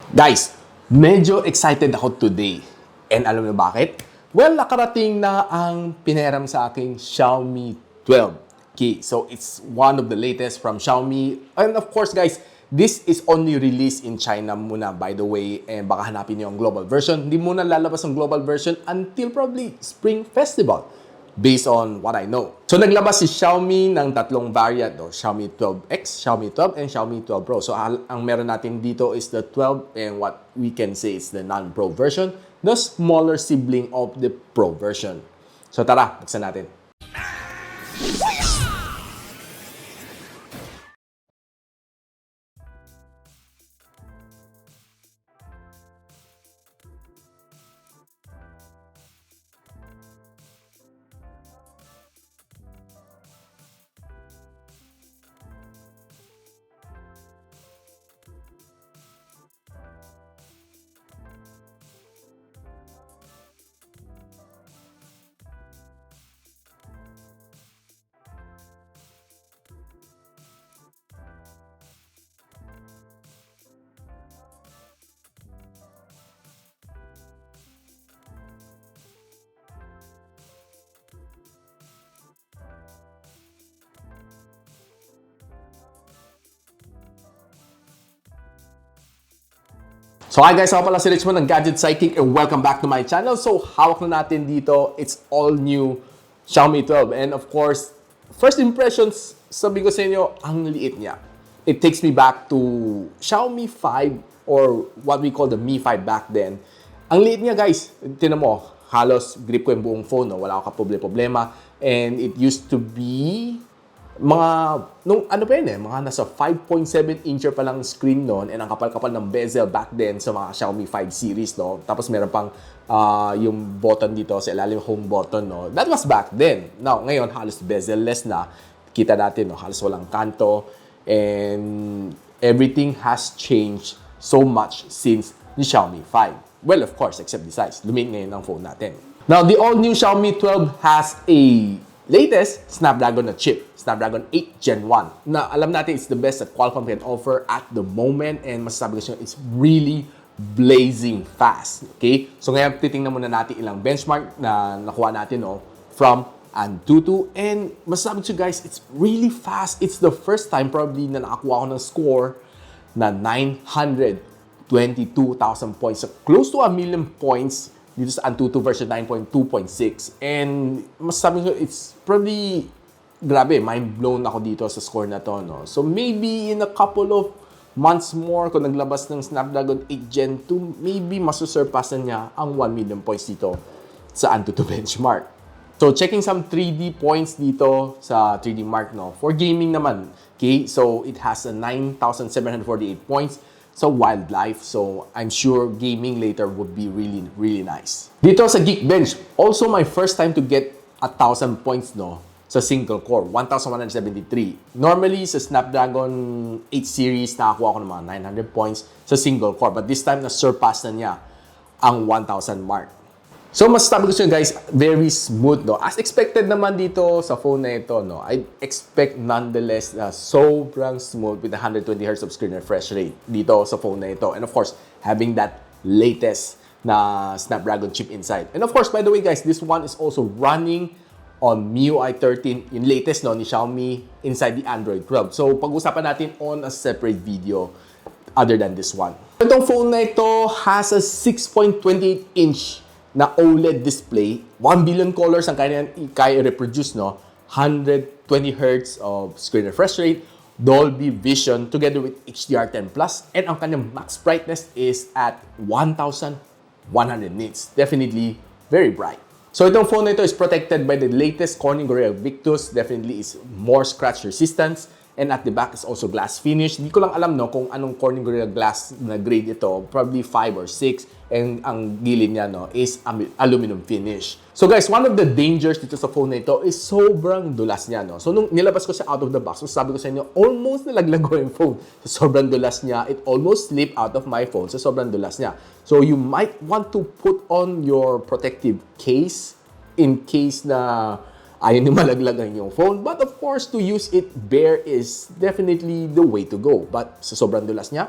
Guys, medyo excited ako today. And alam niyo bakit? Well, nakarating na ang pinahiram sa aking Xiaomi 12K. So, it's one of the latest from Xiaomi. And of course, guys, this is only released in China muna, by the way. And baka hanapin niyo ang global version. Hindi muna lalabas ang global version until probably Spring Festival, based on what I know. So, naglabas si Xiaomi ng tatlong variant, no? Xiaomi 12X, Xiaomi 12, and Xiaomi 12 Pro. So, ang meron natin dito is the 12 and what we can say is the non-Pro version, the smaller sibling of the Pro version. So, tara, buksan natin. So hi guys, ako pala si Richmond ng Gadget Psychic and welcome back to my channel. So hawak na natin dito, it's all new Xiaomi 12. And of course, first impressions, sabi ko sa inyo, ang liit niya. It takes me back to Xiaomi 5 or what we call the Mi 5 back then. Ang liit niya guys, tinan mo, halos grip ko yung buong phone, no? Wala akong problema. And it used to be mga, nung ano pa yun mga nasa 5.7 incher pa lang screen noon and ang kapal-kapal ng bezel back then sa mga Xiaomi 5 series, no? Tapos meron pang yung button dito sa ilalim, home button, no? That was back then. Now, ngayon, halos bezel-less na. Kita natin, no? Halos walang kanto and everything has changed so much since the Xiaomi 5. Well, of course, except the size. Lumiit ngayon ang phone natin. Now, the all-new Xiaomi 12 has a latest Snapdragon na chip, Snapdragon 8 Gen 1, na alam natin it's the best that Qualcomm can offer at the moment and masasabi ko siya, it's really blazing fast. Okay? So ngayon, titingnan muna natin ilang benchmark na nakuha natin, no, from Antutu, and masasabi ko guys, it's really fast. It's the first time probably na nakakuha ako ng score na 922,000 points. So close to 1,000,000 points dito sa Antutu version 9.2.6. And masasabi ko, it's probably, grabe, mind blown ako dito sa score na to, no? So maybe in a couple of months more, kung naglabas ng Snapdragon 8 Gen 2, maybe masusurpassan niya ang 1,000,000 points dito sa Antutu benchmark. So checking some 3D points dito sa 3D Mark, no? For gaming naman, okay? So it has a 9,748 points sa wildlife. So, I'm sure gaming later would be really, really nice. Dito sa Geekbench, also my first time to get 1,000 points, no, sa single core, 1,173. Normally, sa Snapdragon 8 series, nakakuha ko ng mga 900 points sa single core. But this time, na-surpass na niya ang 1,000 mark. So, masasabi ko sa inyo guys, very smooth, no? As expected naman dito sa phone na ito, no? I expect nonetheless na sobrang smooth with 120Hz of screen refresh rate dito sa phone na ito. And of course, having that latest na Snapdragon chip inside. And of course, by the way guys, this one is also running on MIUI 13, yung latest, no, ni Xiaomi inside the Android 12. So, pag-usapan natin on a separate video other than this one. Itong phone na ito has a 6.28-inch na OLED display, 1 billion colors ang kaya reproduce, no? 120 Hz of screen refresh rate, Dolby Vision together with HDR10+, and ang kanyang max brightness is at 1,100 nits. Definitely very bright. So itong phone na ito is protected by the latest Corning Gorilla Victus. Definitely is more scratch resistance. And at the back is also glass finish. Hindi ko lang alam, no, kung anong Corning Gorilla Glass na grade ito. Probably 5 or 6. And ang gilid niya, no, is aluminum finish. So guys, one of the dangers dito sa phone na ito is sobrang dulas niya, no. So nung nilabas ko siya out of the box, so sabi ko sa inyo, almost nalaglag ko yung phone. So sobrang dulas niya. It almost slipped out of my phone. So sobrang dulas niya. So you might want to put on your protective case in case na ayaw nyo malaglagan yung phone. But of course, to use it bare is definitely the way to go. But sa sobrang dulas niya,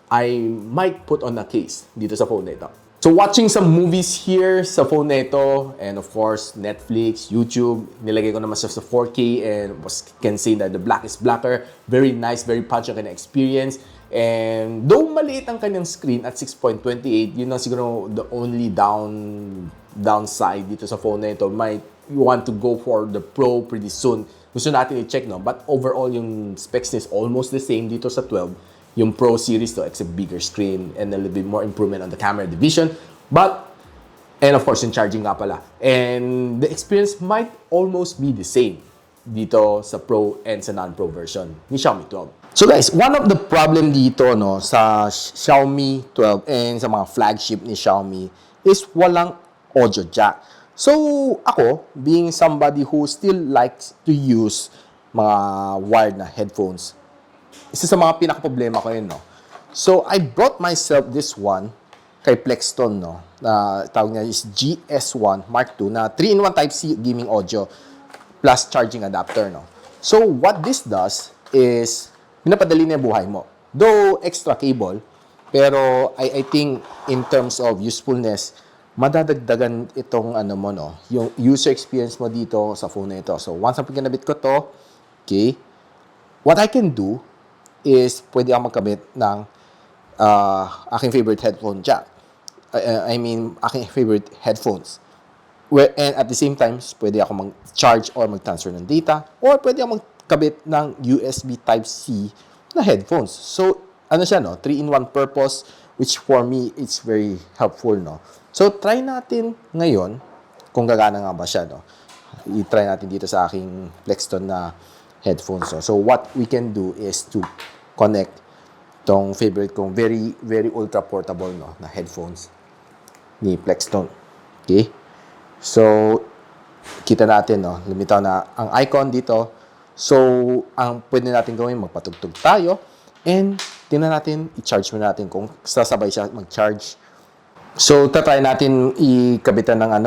I might put on a case dito sa phone na ito. So watching some movies here sa phone na ito, and of course, Netflix, YouTube, nilagay ko naman siya sa 4K and can say that the black is blacker. Very nice, very punch ang kanyang experience. And though maliit ang kanyang screen at 6.28, yun lang siguro the only downside dito sa phone na ito. Might you want to go for the Pro pretty soon. Gusto natin i-check, no? But overall, yung specs is almost the same dito sa 12. Yung Pro series to, except bigger screen and a little bit more improvement on the camera division. And of course, yung charging nga pala. And the experience might almost be the same dito sa Pro and sa non-Pro version ni Xiaomi 12. So guys, one of the problem dito no sa Xiaomi 12 and sa mga flagship ni Xiaomi is walang audio jack. So ako, being somebody who still likes to use mga wired na headphones, isa sa mga pinaka-problema ko yun, no? So, I brought myself this one kay Plexton, no? Na tawag niya is GS1 Mark II na 3-in-1 Type-C gaming audio plus charging adapter, no? So, what this does is pinapadali niya buhay mo. Though, extra cable, pero I think in terms of usefulness, madadagdagan itong ano mo, no? Yung user experience mo dito sa phone na ito. So, once na pinabit ko to, okay, what I can do is pwede ako magkabit ng aking favorite headphone jack. Aking favorite headphones. And at the same time, pwede ako mag-charge or mag-transfer ng data, or pwede ako magkabit ng USB Type-C na headphones. So, ano siya, no? 3-in-1 purpose, which for me, it's very helpful, no? So, try natin ngayon kung gagana nga ba siya, no? I-try natin dito sa aking Plexton na headphones. So what we can do is to connect tong favorite kong very, very ultra portable, no, na headphones ni Plexton. Okay? So, kita natin, no, lumitaw na ang icon dito. So, ang pwede natin gawin, magpatugtog tayo. And, tingnan natin, i-charge mo natin kung sasabay siya mag-charge. So, tatry natin ikabitan ng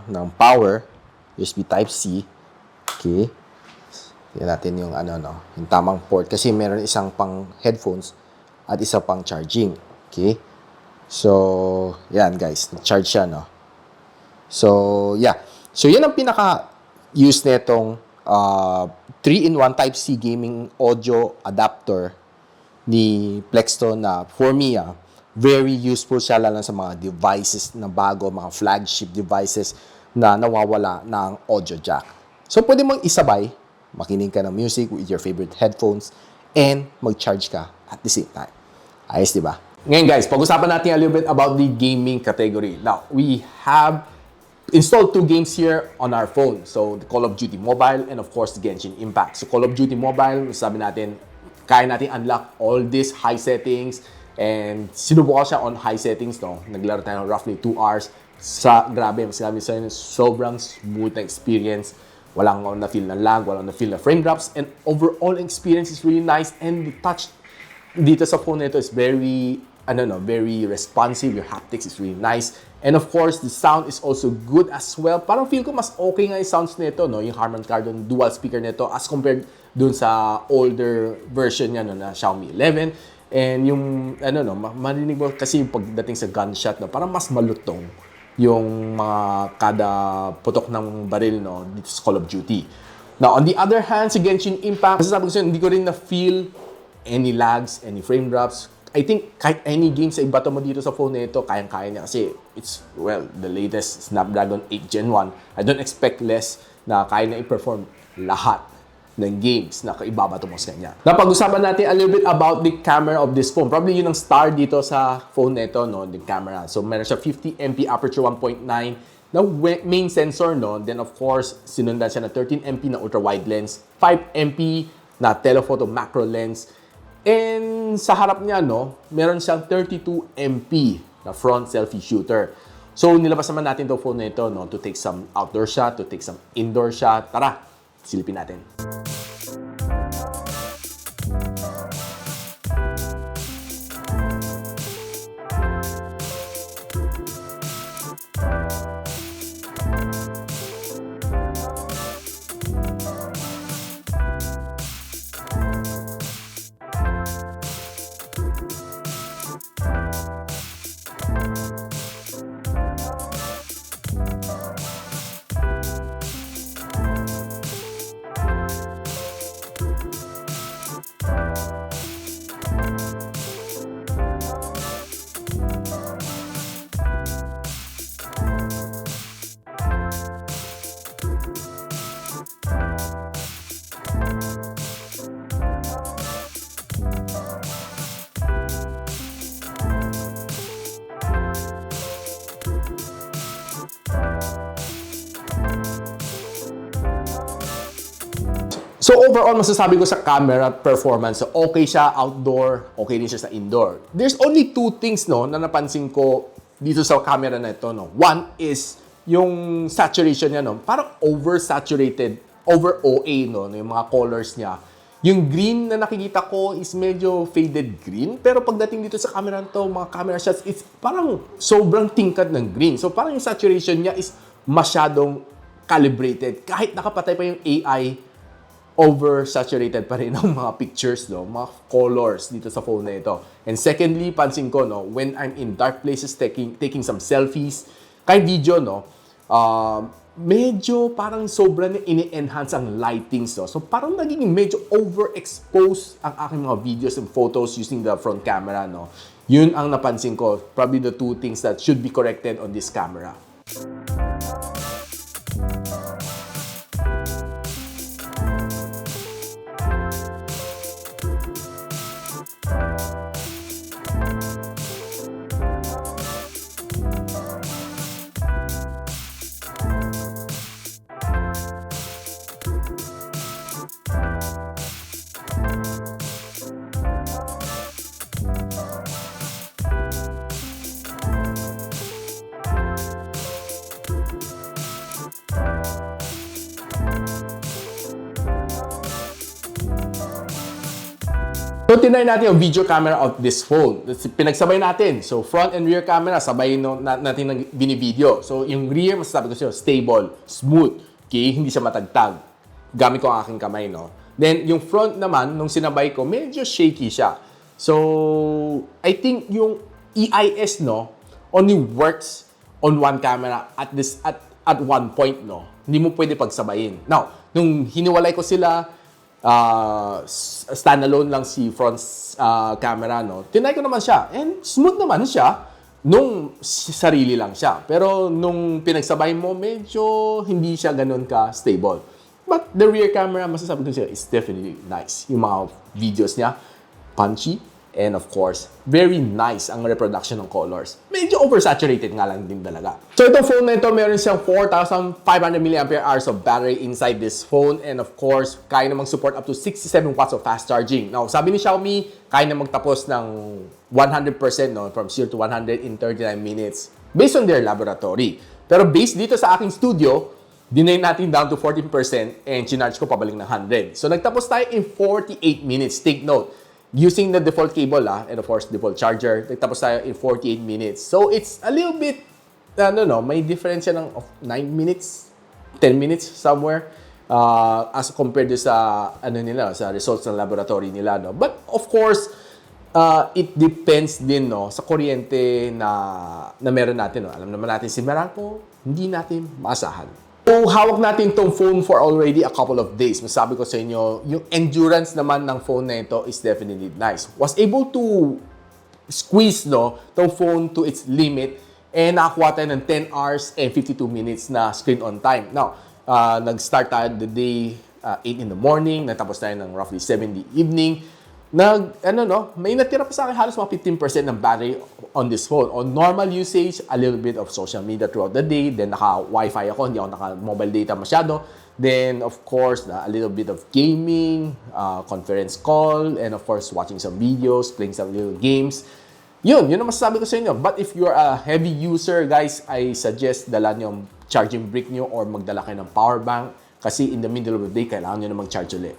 ng power, USB Type-C. Okay? Tingnan natin yung yung tamang port kasi meron isang pang headphones at isa pang charging. Okay? So, yan guys, charge siya, no? So, yeah. So, yan ang pinaka-use nitong 3-in-1 Type-C gaming audio adapter ni Plexton na for me, very useful siya lalo sa mga devices na bago, mga flagship devices na nawawala ng audio jack. So, pwede mong isabay, makinig ka ng music with your favorite headphones, and mag-charge ka at the same time. Ayos, di ba? Ngayon guys, pag-usapan natin a little bit about the gaming category. Now, we have installed 2 games here on our phone. So, the Call of Duty Mobile and of course, the Genshin Impact. So, Call of Duty Mobile, sabi natin, kaya natin unlock all these high settings and sinubukan siya on high settings, no? Naglaro tayo roughly 2 hours. Grabe, masasabi sa inyo, sobrang smooth na experience. Walang na-feel na lag, walang na-feel na frame drops, and overall experience is really nice, and the touch dito sa phone nito is very, very responsive. Your haptics is really nice. And of course, the sound is also good as well. Parang feel ko mas okay nga yung sounds nito, no? Yung Harman Kardon dual speaker nito as compared dun sa older version niya, no, na Xiaomi 11. And yung, marinig mo kasi yung pagdating sa gunshot, no? Parang mas malutong yung mga kada putok ng baril, no, dito sa Call of Duty. Now, on the other hand, sa Genshin Impact, masasabi ko hindi ko rin na-feel any lags, any frame drops. I think kahit any game sa iba mo dito sa phone na ito, kayang-kaya niya kasi it's, the latest Snapdragon 8 Gen 1. I don't expect less na kaya na i-perform lahat ng games na kaibabato mo sa kanya. Napag-usapan natin a little bit about the camera of this phone. Probably yun ang star dito sa phone na ito, no, the camera. So, meron siya 50MP aperture 1.9 na main sensor, no. Then, of course, sinundan siya na 13MP na ultra-wide lens, 5MP na telephoto macro lens, and sa harap niya, no, meron siyang 32MP na front selfie shooter. So, nilabas naman natin itong phone na ito, no, to take some outdoor shot, to take some indoor shot. Tara, silipin natin. So overall, masasabi ko sa camera performance, so okay siya outdoor, okay din siya sa indoor. There's only two things no na napansin ko dito sa camera na ito. No. One is yung saturation niya, no, parang oversaturated, over OA, no, yung mga colors niya. Yung green na nakikita ko is medyo faded green, pero pagdating dito sa camera nito, mga camera shots, it's parang sobrang tingkad ng green. So parang yung saturation niya is masyadong calibrated. Kahit nakapatay pa yung AI, oversaturated pa rin ang mga pictures, no? Mga colors dito sa phone na ito. And secondly, pansin ko, no, when I'm in dark places taking some selfies, kahit video, no, medyo parang sobrang ini-enhance ang lightings, no? So parang naging medyo overexposed ang aking mga videos and photos using the front camera, no? Yun ang napansin ko, probably the two things that should be corrected on this camera. So, tinry natin yung video camera of this phone. Pinagsabay natin. So, front and rear camera, sabay natin ng binivideo. So, yung rear, masasabi ko sa'yo, stable, smooth, okay? Hindi siya matagtag. Gamit ko ang aking kamay, no? Then, yung front naman, nung sinabay ko, medyo shaky siya. So, I think yung EIS, no, only works on one camera at one point, no? Hindi mo pwede pagsabayin. Now, nung hiniwalay ko sila, standalone lang si front camera, no? Tinry ko naman siya. And smooth naman siya nung sarili lang siya. Pero nung pinagsabay mo, medyo hindi siya ganun ka-stable. But the rear camera, masasabi ko siya, is definitely nice. Yung mga videos niya, punchy. And of course, very nice ang reproduction ng colors. Medyo oversaturated nga lang din talaga. So itong phone na ito, meron siyang 4,500 mAh of battery inside this phone. And of course, kaya namang support up to 67 watts of fast charging. Now, sabi ni Xiaomi, kaya na magtapos ng 100%, no, from 0 to 100 in 39 minutes based on their laboratory. Pero based dito sa aking studio, dinay natin down to 14% and chinarge ko pabalik ng 100. So nagtapos tayo in 48 minutes. Take note. Using the default cable, and of course, default charger, nagtapos tayo in 48 minutes. So, it's a little bit, may difference ng 9 minutes, 10 minutes somewhere, as compared to sa, sa results ng laboratory nila, no? But, of course, it depends din, no, sa kuryente na meron natin, no? Alam naman natin si Meralco, hindi natin maasahan. So, hawak natin itong phone for already a couple of days. Masabi ko sa inyo, yung endurance naman ng phone na ito is definitely nice. Was able to squeeze, no, itong phone to its limit and nakakuha tayo ng 10 hours and 52 minutes na screen on time. Now, nag-start tayo the day 8 in the morning, natapos tayo ng roughly 7 in the evening. May natira pa sa akin halos mga 15% ng battery on this phone. On normal usage, a little bit of social media throughout the day. Then, naka-Wi-Fi ako. Hindi ako naka-mobile data masyado. Then, of course, a little bit of gaming, conference call, and of course, watching some videos, playing some little games. Yun ang masasabi ko sa inyo. But if you're a heavy user, guys, I suggest dala nyo yung charging brick nyo or magdala kayo ng power bank. Kasi in the middle of the day, kailangan nyo na mag-charge ulit.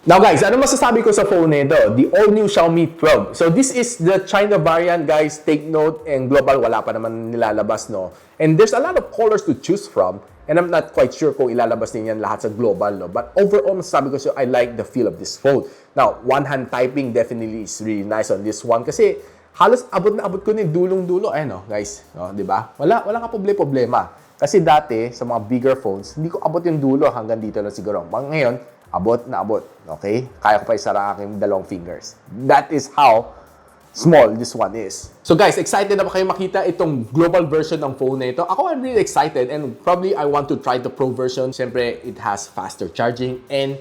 Now guys, ano masasabi ko sa phone nito? The all-new Xiaomi 12. So this is the China variant, guys. Take note, and global, wala pa naman nilalabas, no? And there's a lot of colors to choose from. And I'm not quite sure kung ilalabas din yan lahat sa global, no? But overall, masasabi ko I like the feel of this phone. Now, one-hand typing definitely is really nice on this one. Kasi halos abot na abot ko ni dulong-dulo. Ayan, no, guys. No, di ba? Wala ka problema. Kasi dati, sa mga bigger phones, hindi ko abot yung dulo hanggang dito lang siguro. Ngayon, abot na abot. Okay? Kaya ko pa isara aking dalawang fingers. That is how small this one is. So guys, excited na ba kayo makita itong global version ng phone na ito? Ako, I'm really excited and probably I want to try the Pro version. Siyempre, it has faster charging and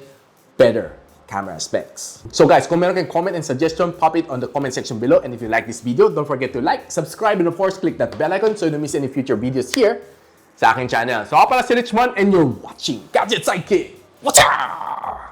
better camera specs. So guys, kung meron kayong comment and suggestion, pop it on the comment section below. And if you like this video, don't forget to like, subscribe, and of course, click that bell icon so you don't miss any future videos here sa aking channel. So ako pala si Richmond and you're watching Gadget Sidekick. Watch out!